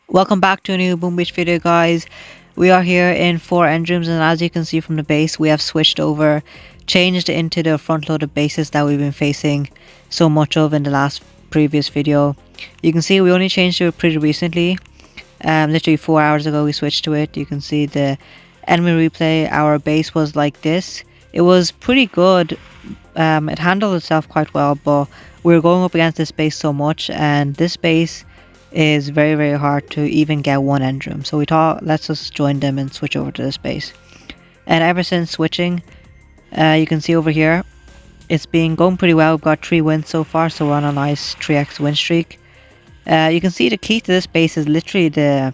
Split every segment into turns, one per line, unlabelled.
Welcome back to a new Boom Beach video, guys. We are here in 4 engrams, and as you can see from the base, we have switched over, changed into the front loaded bases that we've been facing so much of in the last previous video. You can see we only changed to it pretty recently. Literally 4 hours ago we switched to it. You can see the enemy replay. Our base was like this. It was pretty good. It handled itself quite well, but we were going up against this base so much, and this base is very hard to even get one engram. So we thought, let's just join them and switch over to this base. And ever since switching, you can see over here, it's been going pretty well. We've got 3 wins so far, so we're on a nice 3x win streak. You can see the key to this base is literally the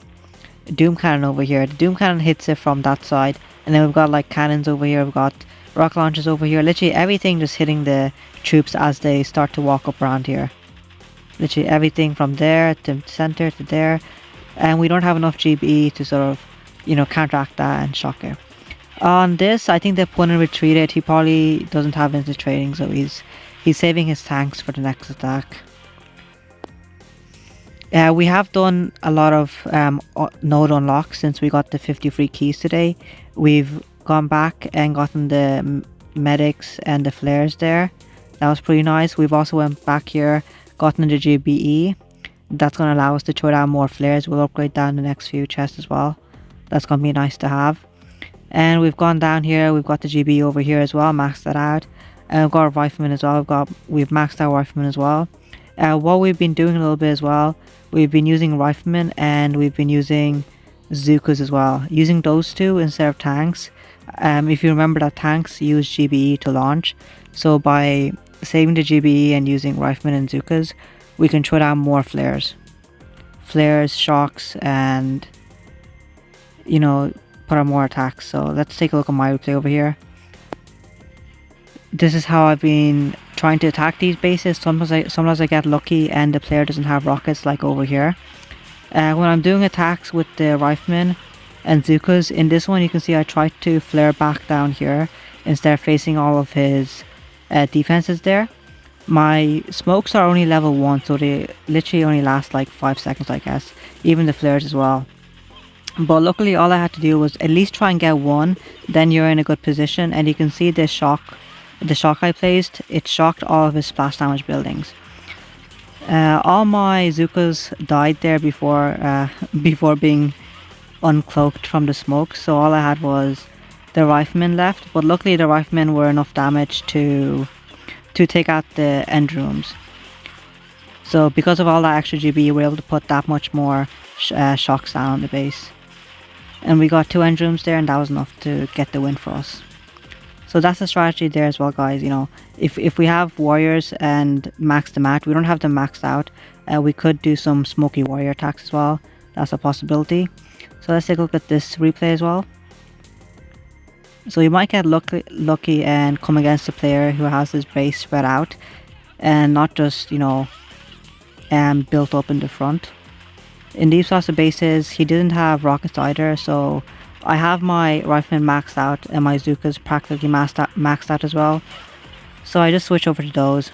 Doom Cannon over here. The Doom Cannon hits it from that side, and then we've got like cannons over here, we've got rocket launchers over here, literally everything just hitting the troops as they start to walk up around here. Literally everything from there to center to there, and we don't have enough GBE to sort of, counteract that and shock it. On this, I think the opponent retreated. He probably doesn't have instant trading, so he's saving his tanks for the next attack. We have done a lot of node unlocks since we got the 50 free keys today. We've gone back and gotten the medics and the flares there. That was pretty nice. We've also went back here, gotten the GBE. That's going to allow us to throw down more flares. We'll upgrade down the next few chests as well. That's going to be nice to have. And we've gone down here, we've got the GBE over here as well, maxed that out. And we've got a rifleman as well, we've maxed our rifleman as well. What we've been doing a little bit as well, we've been using riflemen and we've been using Zookas as well. Using those two instead of tanks. If you remember that tanks use GBE to launch. So by saving the GBE and using riflemen and Zookas, we can throw down more flares. Flares, shocks, and put on more attacks. So let's take a look at my replay over here. This is how I've been trying to attack these bases. Sometimes I get lucky and the player doesn't have rockets like over here. When I'm doing attacks with the riflemen and Zookas, in this one you can see I tried to flare back down here instead of facing all of his defenses there. My smokes are only level 1, so they literally only last like 5 seconds, I guess. Even the flares as well. But luckily all I had to do was at least try and get one, then you're in a good position. And you can see the shock I placed, it shocked all of his splash damage buildings. All my Zookas died there before being uncloaked from the smoke, so all I had was the riflemen left. But luckily the riflemen were enough damage to take out the end rooms. So because of all that extra GB, we were able to put that much more shocks down on the base. And we got 2 end rooms there, and that was enough to get the win for us. So that's the strategy there as well, guys. If we have warriors and max them out, we don't have them maxed out. We could do some smoky warrior attacks as well. That's a possibility. So let's take a look at this replay as well. So you might get lucky and come against a player who has his base spread out and not just, built up in the front. In these sorts of bases, he didn't have rockets either, so I have my rifleman maxed out and my Zookas practically maxed out as well. So I just switch over to those.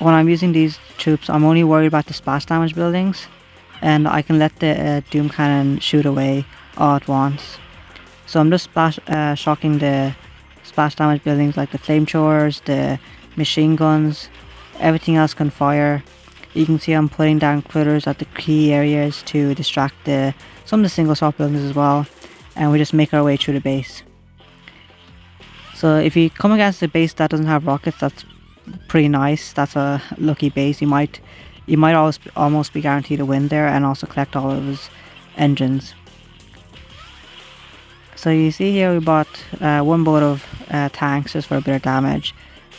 When I'm using these troops, I'm only worried about the splash damage buildings, and I can let the Doom Cannon shoot away all at once. So I'm just shocking the splash damage buildings like the flamethrowers, the machine guns, everything else can fire. You can see I'm putting down critters at the key areas to distract some of the single shot buildings as well, and we just make our way through the base. So if you come against a base that doesn't have rockets, that's pretty nice. That's a lucky base. You might almost be guaranteed a win there and also collect all of his engines. So you see here we bought one boat of tanks just for a bit of damage.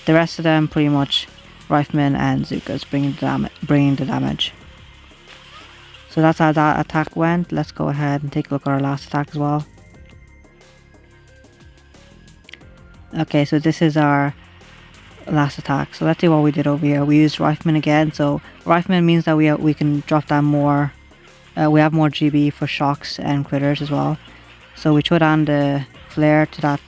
The rest of them pretty much riflemen and Zookas bringing the damage. So that's how that attack went. Let's go ahead and take a look at our last attack as well. Okay, so this is our last attack. So let's see what we did over here. We used riflemen again. So riflemen means that we can drop down more. We have more GB for shocks and critters as well. So we throw down the flare to that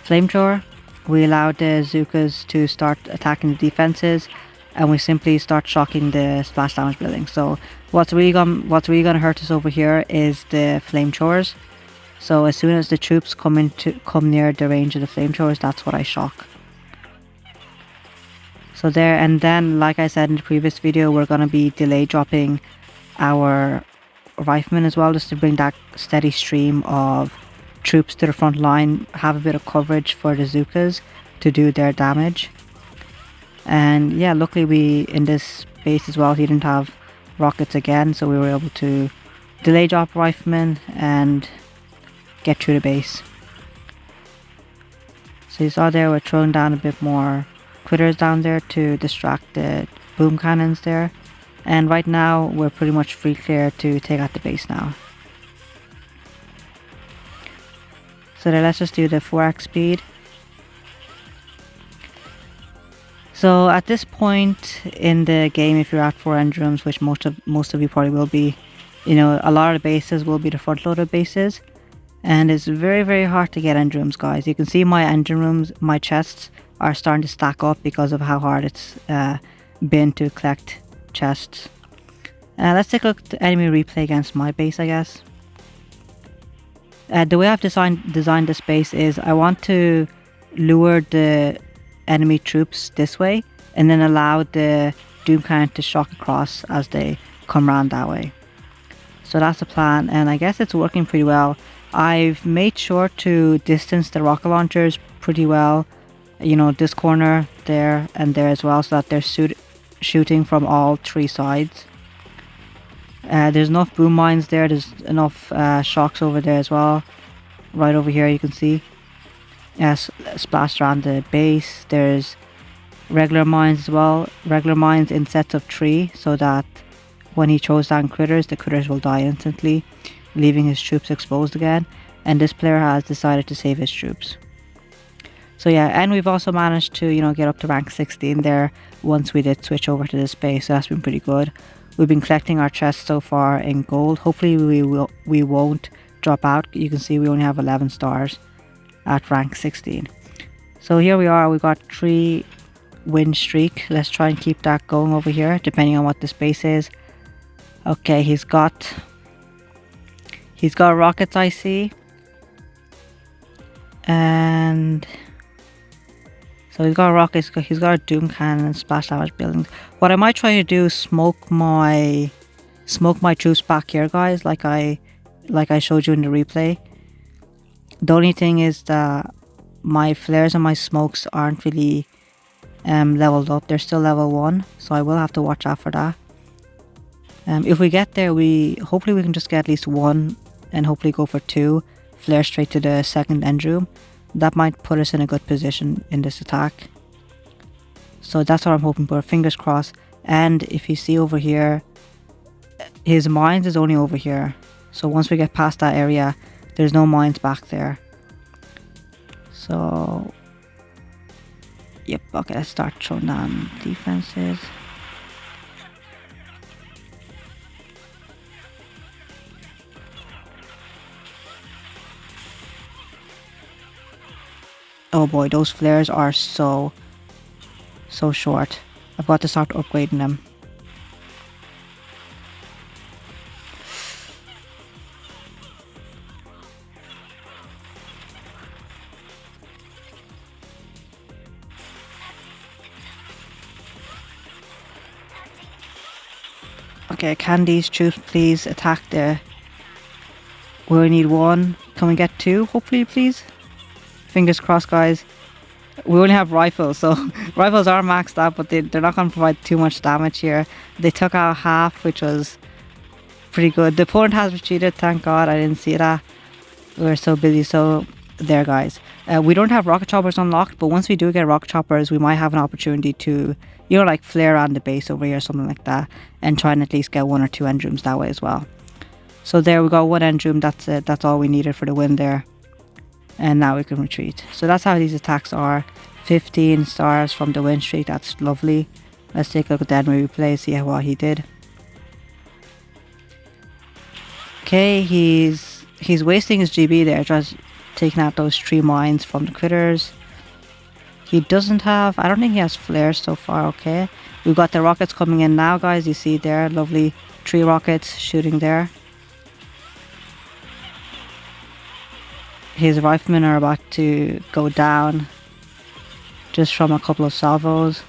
flamethrower. We allowed the Zookas to start attacking the defenses. and we simply start shocking the splash damage building. So what's really gonna hurt us over here is the flamethrowers. So as soon as the troops come near the range of the flamethrowers, that's what I shock. So there, and then like I said in the previous video, we're gonna be delay dropping our riflemen as well, just to bring that steady stream of troops to the front line, have a bit of coverage for the Zookas to do their damage. And yeah, luckily we, in this base as well, he didn't have rockets again, so we were able to delay drop riflemen and get through the base. So you saw there, we're throwing down a bit more critters down there to distract the boom cannons there. And right now we're pretty much free clear to take out the base now. So then let's just do the 4x speed. So at this point in the game, if you're at 4 engine rooms, which most of you probably will be, you know, a lot of the bases will be the front loaded bases, and it's very hard to get engine rooms, guys. You can see my engine rooms, my chests are starting to stack up because of how hard it's been to collect chests. Let's take a look at the enemy replay against my base, I guess. The way I've designed this base is I want to lure the enemy troops this way and then allow the Doom Cannon to shock across as they come around that way. So that's the plan, and I guess it's working pretty well. I've made sure to distance the rocket launchers pretty well, you know, this corner, there and there as well, so that they're shooting from all 3 sides. There's enough boom mines there, there's enough shocks over there as well. Right over here you can see. Splashed around the base. There's regular mines as well. Regular mines in sets of 3, so that when he throws down critters, the critters will die instantly, leaving his troops exposed again. And this player has decided to save his troops. So yeah, and we've also managed to, you know, get up to rank 16 there once we did switch over to this base, so that's been pretty good. We've been collecting our chests so far in gold. Hopefully we won't drop out. You can see we only have 11 stars at rank 16. So here we are, we got 3 win streak. Let's try and keep that going over here, depending on what the space is. Okay, he's got rockets, I see. And so he's got rockets, he's got a Doom Cannon and splash damage buildings. What I might try to do is smoke my troops back here, guys, like I showed you in the replay. The only thing is that my flares and my smokes aren't really leveled up. They're still level 1, so I will have to watch out for that. If we get there, hopefully we can just get at least 1 and hopefully go for 2 flares straight to the second end room. That might put us in a good position in this attack. So that's what I'm hoping for, fingers crossed. And if you see over here, his mines is only over here. So once we get past that area, there's no mines back there. So, yep, okay, let's start throwing down defenses. Oh boy, those flares are so short. I've got to start upgrading them. Okay, can these troops please attack the... We only need 1. Can we get 2, hopefully, please? Fingers crossed, guys. We only have rifles, so rifles are maxed out, but they're not going to provide too much damage here. They took out half, which was pretty good. The opponent has retreated, thank God. I didn't see that. We were so busy. So there, guys. We don't have rocket choppers unlocked, but once we do get rocket choppers, we might have an opportunity to, you know, like flare around the base over here, something like that, and try and at least get 1 or 2 end rooms that way as well. So there we go, 1 end room. That's it. That's all we needed for the win there. And now we can retreat. So that's how these attacks are. 15 stars from the win streak. That's lovely. Let's take a look at the enemy replay, see what he did. Okay, he's wasting his GB there, just taking out those 3 mines from the critters. He doesn't have, I don't think he has flares so far, okay. We've got the rockets coming in now, guys. You see there, lovely 3 rockets shooting there. His riflemen are about to go down just from a couple of salvos.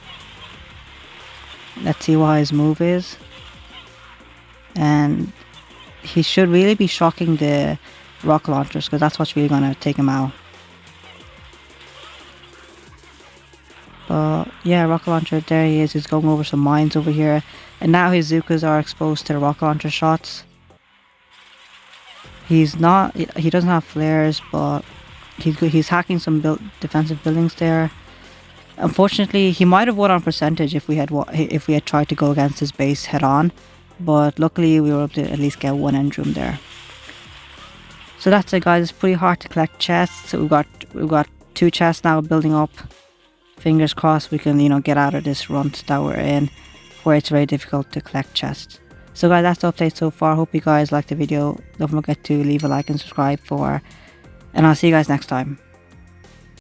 Let's see what his move is. And he should really be shocking the rocket launchers, because that's what's really going to take him out. But yeah, rocket launcher, there he is. He's going over some mines over here. And now his Zookas are exposed to the rocket launcher shots. He doesn't have flares, but he's hacking some defensive buildings there. Unfortunately, he might have won on percentage if we had tried to go against his base head on. But luckily we were able to at least get 1 end room there. So that's it, guys. It's pretty hard to collect chests. So we've got 2 chests now building up. Fingers crossed we can, get out of this runt that we're in, where it's very difficult to collect chests. So guys, that's the update so far. Hope you guys liked the video. Don't forget to leave a like and subscribe and I'll see you guys next time.